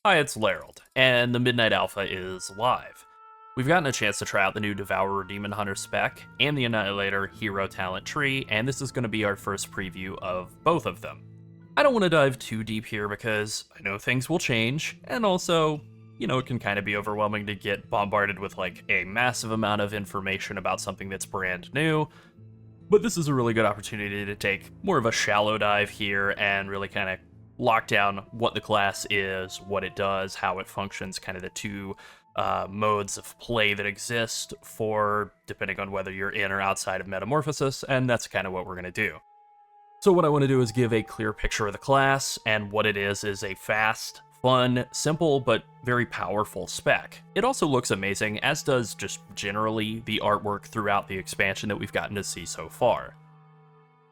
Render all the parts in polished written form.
Hi, it's Larold, and the Midnight Alpha is live. We've gotten a chance to try out the new Devourer Demon Hunter Spec and the Annihilator Hero Talent Tree, and this is going to be our first preview of both of them. I don't want to dive too deep here because I know things will change, and also, it can kind of be overwhelming to get bombarded with like a massive amount of information about something that's brand new. But this is a really good opportunity to take more of a shallow dive here and really kind of lock down what the class is, what it does, how it functions, kind of the two modes of play that exist for depending on whether you're in or outside of Metamorphosis, and that's kind of what we're going to do. So what I want to do is give a clear picture of the class, and what it is a fast, fun, simple, but very powerful spec. It also looks amazing, as does just generally the artwork throughout the expansion that we've gotten to see so far.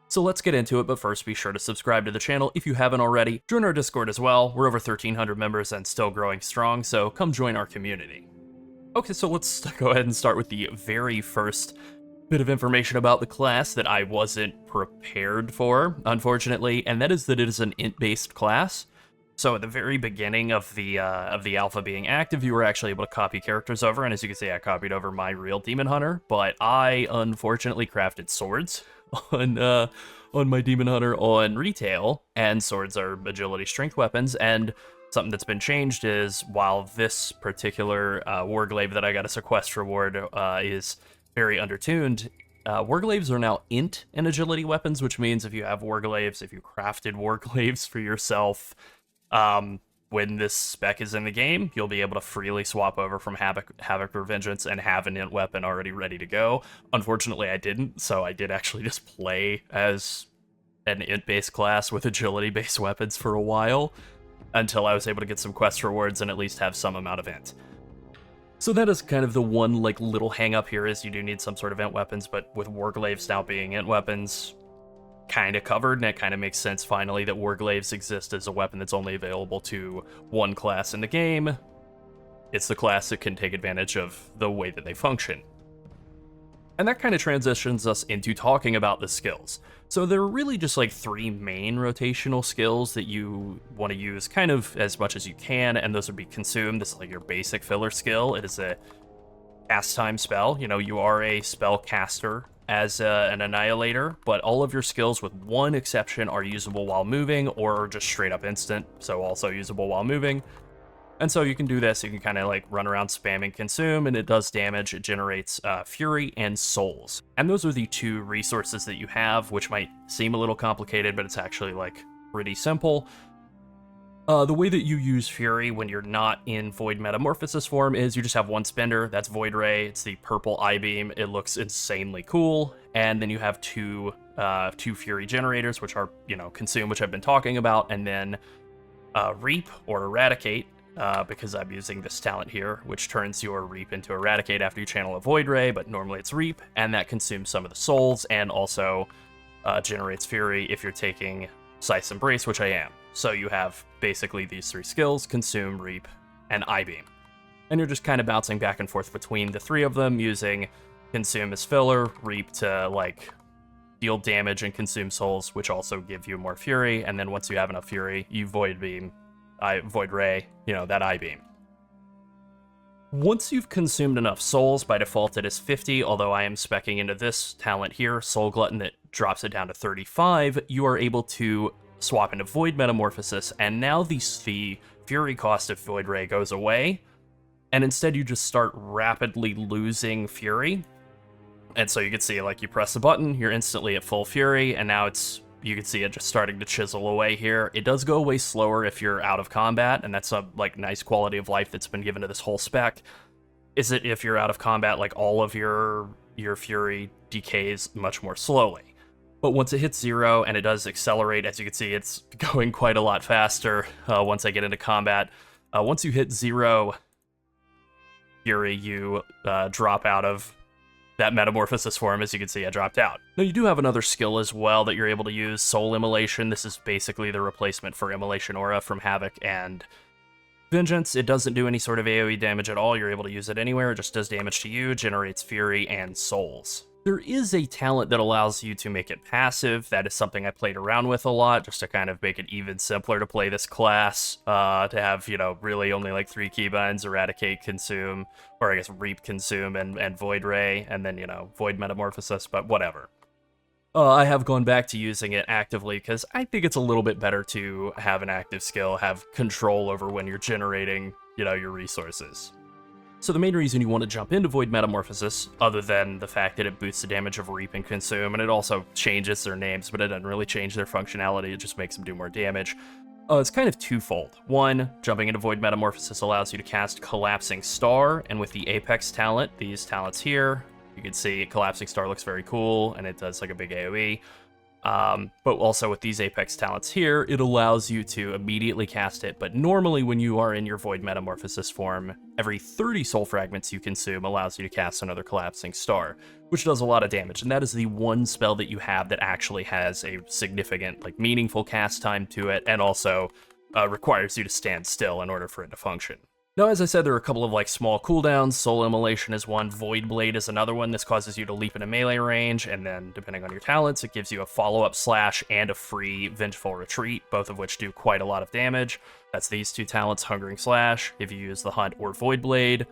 So let's get into it, but first be sure to subscribe to the channel if you haven't already. Join our Discord as well. We're over 1,300 members and still growing strong, so come join our community. Okay, so let's go ahead and start with the very first bit of information about the class that I wasn't prepared for, unfortunately, and that is that it is an int-based class. So at the very beginning of the alpha being active, you were actually able to copy characters over, and as you can see, I copied over my real Demon Hunter, but I unfortunately crafted swords on my Demon Hunter on retail, and swords are agility strength weapons, and something that's been changed is while this particular warglaive that I got as a quest reward is very undertuned, warglaives are now int and agility weapons, which means if you have warglaives, if you crafted warglaives for yourself, when this spec is in the game, you'll be able to freely swap over from Havoc or Vengeance and have an int weapon already ready to go. Unfortunately, I didn't, so I did actually just play as an int-based class with agility-based weapons for a while, until I was able to get some quest rewards and at least have some amount of int. So that is kind of the one little hang-up here, is you do need some sort of int weapons, but with warglaives now being int weapons, kind of covered, and it kind of makes sense finally that warglaives exist as a weapon that's only available to one class in the game. It's the class that can take advantage of the way that they function. And that kind of transitions us into talking about the skills. So there are really just three main rotational skills that you want to use kind of as much as you can, and those would be Consume. This is your basic filler skill. It is a cast time spell. You are a spell caster as an Annihilator, but all of your skills, with one exception, are usable while moving or just straight up instant, so also usable while moving. And so you can do this, you can kind of run around spamming Consume, and it does damage. It generates Fury and Souls. And those are the two resources that you have, which might seem a little complicated, but it's actually pretty simple. The way that you use Fury when you're not in Void Metamorphosis form is you just have one spender. That's Void Ray. It's the purple I-beam. It looks insanely cool. And then you have two Fury generators, which are, Consume, which I've been talking about, and then Reap or Eradicate, because I'm using this talent here, which turns your Reap into Eradicate after you channel a Void Ray, but normally it's Reap, and that consumes some of the souls, and also generates Fury if you're taking Scythe's Embrace, which I am. So you have basically these three skills: Consume, Reap, and I-beam. And you're just kind of bouncing back and forth between the three of them, using Consume as filler, Reap to deal damage, and Consume souls, which also give you more Fury, and then once you have enough Fury, you Void Ray, that I-beam. Once you've consumed enough souls, by default it is 50, although I am speccing into this talent here, Soul Glutton, that drops it down to 35, you are able to swap into Void Metamorphosis, and now the Fury cost of Void Ray goes away, and instead you just start rapidly losing Fury. And so you can see, you press the button, you're instantly at full Fury, and now you can see it just starting to chisel away here. It does go away slower if you're out of combat, and that's a nice quality of life that's been given to this whole spec. Is that if you're out of combat, all of your Fury decays much more slowly. But once it hits 0, and it does accelerate, as you can see, it's going quite a lot faster once I get into combat. Once you hit 0 Fury, you drop out of that Metamorphosis form. As you can see, I dropped out. Now, you do have another skill as well that you're able to use, Soul Immolation. This is basically the replacement for Immolation Aura from Havoc and Vengeance. It doesn't do any sort of AoE damage at all. You're able to use it anywhere. It just does damage to you, generates Fury and Souls. There is a talent that allows you to make it passive. That is something I played around with a lot, just to kind of make it even simpler to play this class, to have, really only like 3 keybinds: Eradicate, Consume, or I guess Reap, Consume, and Void Ray, and then, Void Metamorphosis, but whatever. I have gone back to using it actively because I think it's a little bit better to have an active skill, have control over when you're generating, your resources. So the main reason you want to jump into Void Metamorphosis, other than the fact that it boosts the damage of Reap and Consume, and it also changes their names, but it doesn't really change their functionality, it just makes them do more damage, it's kind of twofold. One, jumping into Void Metamorphosis allows you to cast Collapsing Star, and with the Apex talent, these talents here, you can see Collapsing Star looks very cool, and it does like a big AoE. But also with these Apex talents here, it allows you to immediately cast it, but normally when you are in your Void Metamorphosis form, every 30 soul fragments you consume allows you to cast another Collapsing Star, which does a lot of damage, and that is the one spell that you have that actually has a significant, meaningful cast time to it, and also requires you to stand still in order for it to function. Now, as I said, there are a couple of small cooldowns. Soul Immolation is one, Void Blade is another one. This causes you to leap into melee range, and then, depending on your talents, it gives you a follow-up slash and a free Vengeful Retreat, both of which do quite a lot of damage. That's these 2 talents, Hungering Slash. If you use the Hunt or Void Blade,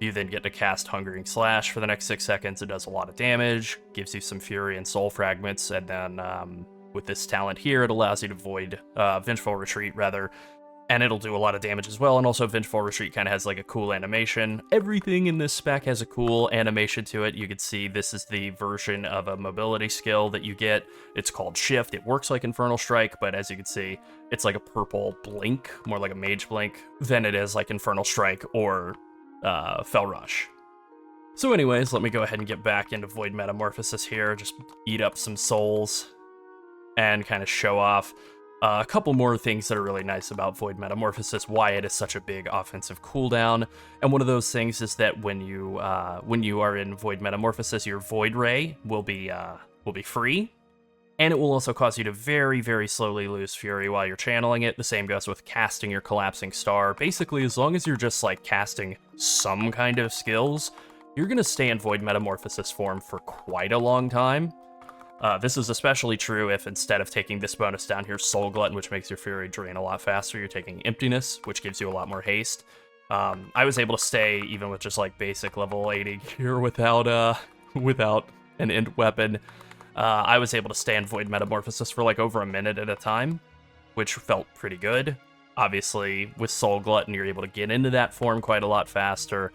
you then get to cast Hungering Slash for the next 6 seconds. It does a lot of damage, gives you some Fury and Soul Fragments, and then with this talent here, it allows you to Vengeful Retreat, rather, and it'll do a lot of damage as well, and also Vengeful Retreat kind of has a cool animation. Everything in this spec has a cool animation to it. You can see this is the version of a mobility skill that you get. It's called Shift. It works like Infernal Strike, but as you can see, it's like a purple blink, more like a mage blink, than it is like Infernal Strike or Fell Rush. So anyways, let me go ahead and get back into Void Metamorphosis here, just eat up some souls, and kind of show off a couple more things that are really nice about Void Metamorphosis, why it is such a big offensive cooldown. And one of those things is that when you are in Void Metamorphosis, your Void Ray will be free, and it will also cause you to very, very slowly lose Fury while you're channeling it. The same goes with casting your Collapsing Star. Basically, as long as you're just casting some kind of skills, you're gonna stay in Void Metamorphosis form for quite a long time. This is especially true if instead of taking this bonus down here, Soul Glutton, which makes your Fury drain a lot faster, you're taking Emptiness, which gives you a lot more haste. I was able to stay even with just basic level 80 gear without an Int weapon. I was able to stay in Void Metamorphosis for over a minute at a time, which felt pretty good. Obviously, with Soul Glutton, you're able to get into that form quite a lot faster,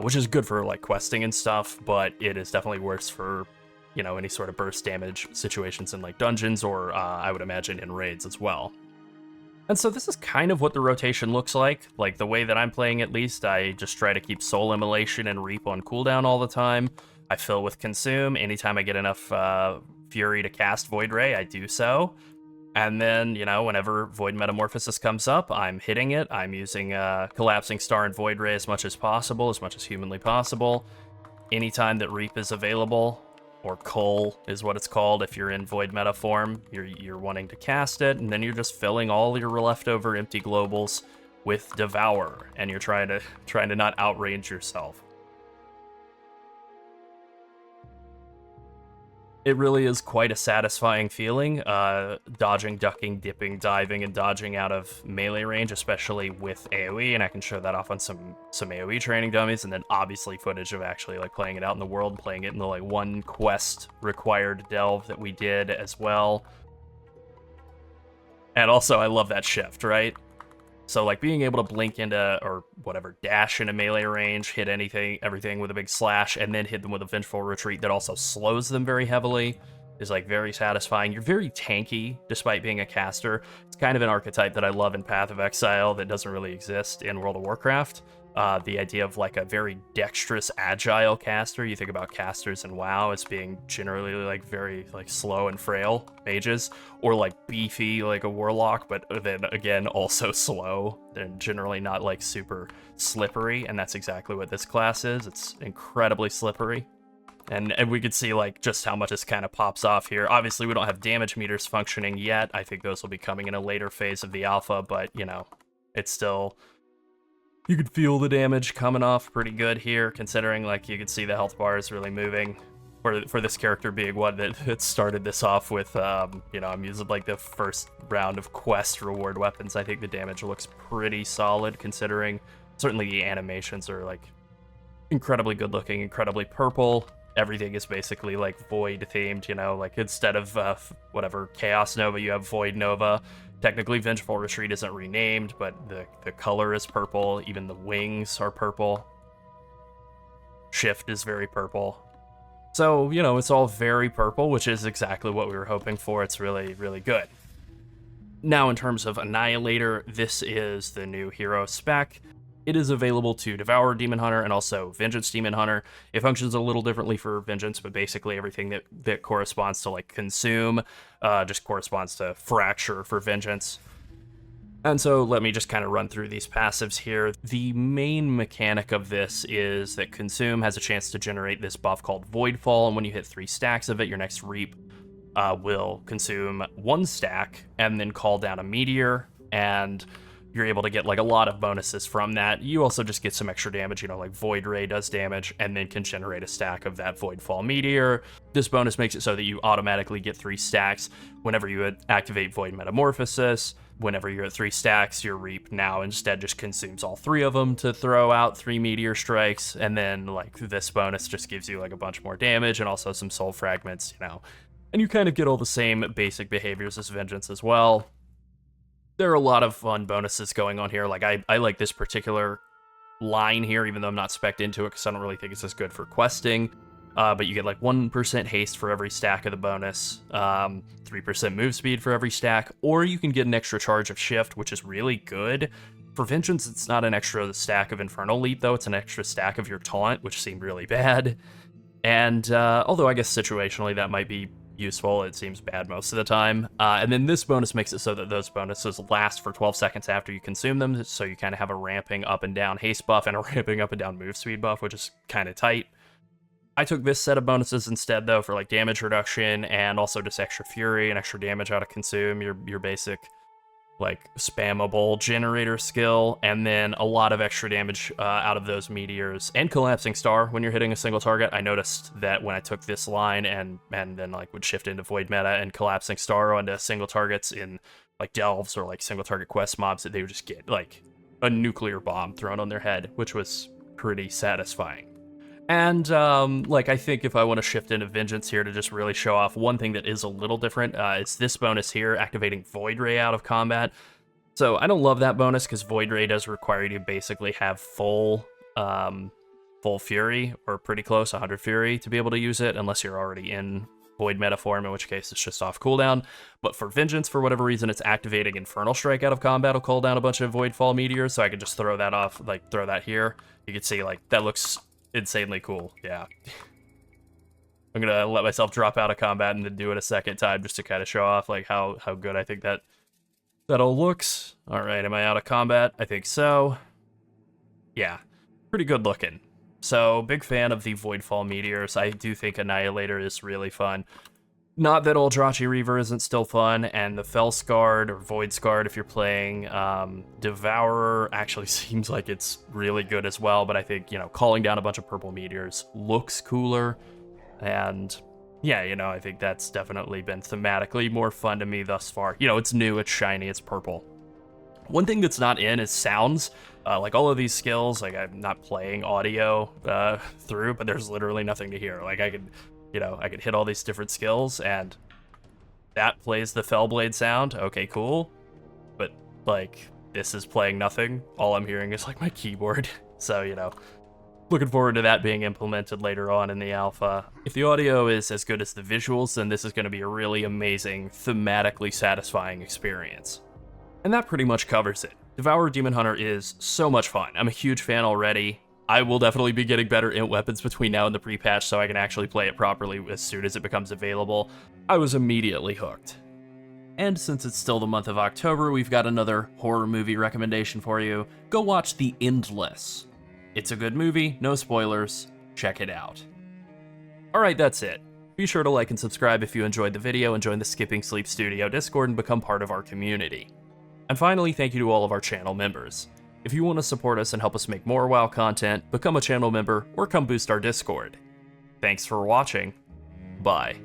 which is good for questing and stuff, but it is definitely worse for any sort of burst damage situations in dungeons, or I would imagine in raids as well. And so this is kind of what the rotation looks like. The way that I'm playing, at least, I just try to keep Soul Immolation and Reap on cooldown all the time. I fill with Consume. Anytime I get enough Fury to cast Void Ray, I do so. And then, whenever Void Metamorphosis comes up, I'm hitting it. I'm using Collapsing Star and Void Ray as much as possible, as much as humanly possible. Anytime that Reap is available, or Cull is what it's called if you're in Void Meta form, you're wanting to cast it, and then you're just filling all your leftover empty globals with Devourer, and you're trying to not outrange yourself. It really is quite a satisfying feeling, dodging, ducking, dipping, diving, and dodging out of melee range, especially with AoE, and I can show that off on some AoE training dummies, and then obviously footage of actually playing it out in the world, playing it in the one quest required delve that we did as well. And also, I love that shift, right? So being able to blink into, or whatever, dash into melee range, hit everything with a big slash, and then hit them with a Vengeful Retreat that also slows them very heavily is very satisfying. You're very tanky despite being a caster. It's kind of an archetype that I love in Path of Exile that doesn't really exist in World of Warcraft. The idea of a very dexterous, agile caster. You think about casters in WoW as being generally very slow and frail mages, or beefy like a warlock, but then again also slow. They're generally not super slippery, and that's exactly what this class is. It's incredibly slippery. And we could see just how much this kind of pops off here. Obviously, we don't have damage meters functioning yet. I think those will be coming in a later phase of the alpha, but it's still, you could feel the damage coming off pretty good here, considering you could see the health bar is really moving. Of for this character being one that started this off with, you know, I'm using like the first round of quest reward weapons. I think the damage looks pretty solid considering certainly the animations are like incredibly good looking, incredibly purple. Everything is basically like Void themed, you know, like instead of whatever Chaos Nova, you have Void Nova. Technically, Vengeful Retreat isn't renamed, but the color is purple. Even the wings are purple. Shift is very purple. So, you know, it's all very purple, which is exactly what we were hoping for. It's really, really good. Now, in terms of Annihilator, this is the new hero spec. It is available to Devourer Demon Hunter and also Vengeance Demon Hunter. It functions a little differently for Vengeance, but basically everything that corresponds to like Consume just corresponds to Fracture for Vengeance. And so let me just kind of run through these passives here. The main mechanic of this is that Consume has a chance to generate this buff called Voidfall, and when you hit 3 stacks of it, your next Reap will consume 1 stack and then call down a meteor, and you're able to get like a lot of bonuses from that. You also just get some extra damage, you know, like Void Ray does damage and then can generate a stack of that Voidfall meteor. This bonus makes it so that you automatically get 3 stacks whenever you activate Void Metamorphosis. Whenever you're at 3 stacks, your Reap now instead just consumes all 3 of them to throw out 3 meteor strikes, and then like this bonus just gives you like a bunch more damage and also some soul fragments, you know. And you kind of get all the same basic behaviors as Vengeance as well. There are a lot of fun bonuses going on here. Like I like this particular line here, even though I'm not spec'd into it because I don't really think it's as good for questing. But you get like 1% haste for every stack of the bonus, 3% move speed for every stack, or you can get an extra charge of shift, which is really good. For Vengeance, it's not an extra stack of Infernal Leap, though. It's an extra stack of your Taunt, which seemed really bad. And although I guess situationally that might be useful, it seems bad most of the time. And then this bonus makes it so that those bonuses last for 12 seconds after you consume them, so you kind of have a ramping up and down haste buff and a ramping up and down move speed buff, which is kind of tight. I took this set of bonuses instead, though, for like damage reduction and also just extra fury and extra damage out of consume, your basic like spammable generator skill, and then a lot of extra damage out of those meteors and collapsing star when you're hitting a single target. I noticed that when I took this line and then like would shift into void meta and collapsing star onto single targets in like delves or like single target quest mobs, that they would just get like a nuclear bomb thrown on their head, which was pretty satisfying. And, like, I think if I want to shift into Vengeance here to just really show off one thing that is a little different, it's this bonus here, activating Void Ray out of combat. So I don't love that bonus because Void Ray does require you to basically have full Fury, or pretty close, 100 Fury, to be able to use it, unless you're already in Void meta form, in which case it's just off cooldown. But for Vengeance, for whatever reason, it's activating Infernal Strike out of combat will call down a bunch of Voidfall meteors, so I could just throw that off, like, throw that here. You can see, like, that looks insanely cool. Yeah. I'm gonna let myself drop out of combat and then do it a second time just to kind of show off like how good I think that all looks. All right, am I out of combat? I think so. Yeah, pretty good looking. So big fan of the Voidfall meteors. I do think Annihilator is really fun. Not that Eldrazi Reaver isn't still fun, and the Fellscarred or Void Scarred if you're playing Devourer actually seems like it's really good as well, but I think, you know, calling down a bunch of purple meteors looks cooler, and yeah, you know, I think that's definitely been thematically more fun to me thus far. You know, it's new, it's shiny, it's purple. One thing that's not in is sounds. Like all of these skills, like I'm not playing audio through, but there's literally nothing to hear. Like I could hit all these different skills, and that plays the Fellblade sound. Okay, cool. But, like, this is playing nothing. All I'm hearing is, like, my keyboard. So, you know, looking forward to that being implemented later on in the alpha. If the audio is as good as the visuals, then this is going to be a really amazing, thematically satisfying experience. And that pretty much covers it. Devourer Demon Hunter is so much fun. I'm a huge fan already. I will definitely be getting better int weapons between now and the pre-patch so I can actually play it properly as soon as it becomes available. I was immediately hooked. And since it's still the month of October, we've got another horror movie recommendation for you. Go watch The Endless. It's a good movie, no spoilers, check it out. Alright, that's it. Be sure to like and subscribe if you enjoyed the video, and join the Skipping Sleep Studio Discord and become part of our community. And finally, thank you to all of our channel members. If you want to support us and help us make more WoW content, become a channel member or come boost our Discord. Thanks for watching. Bye.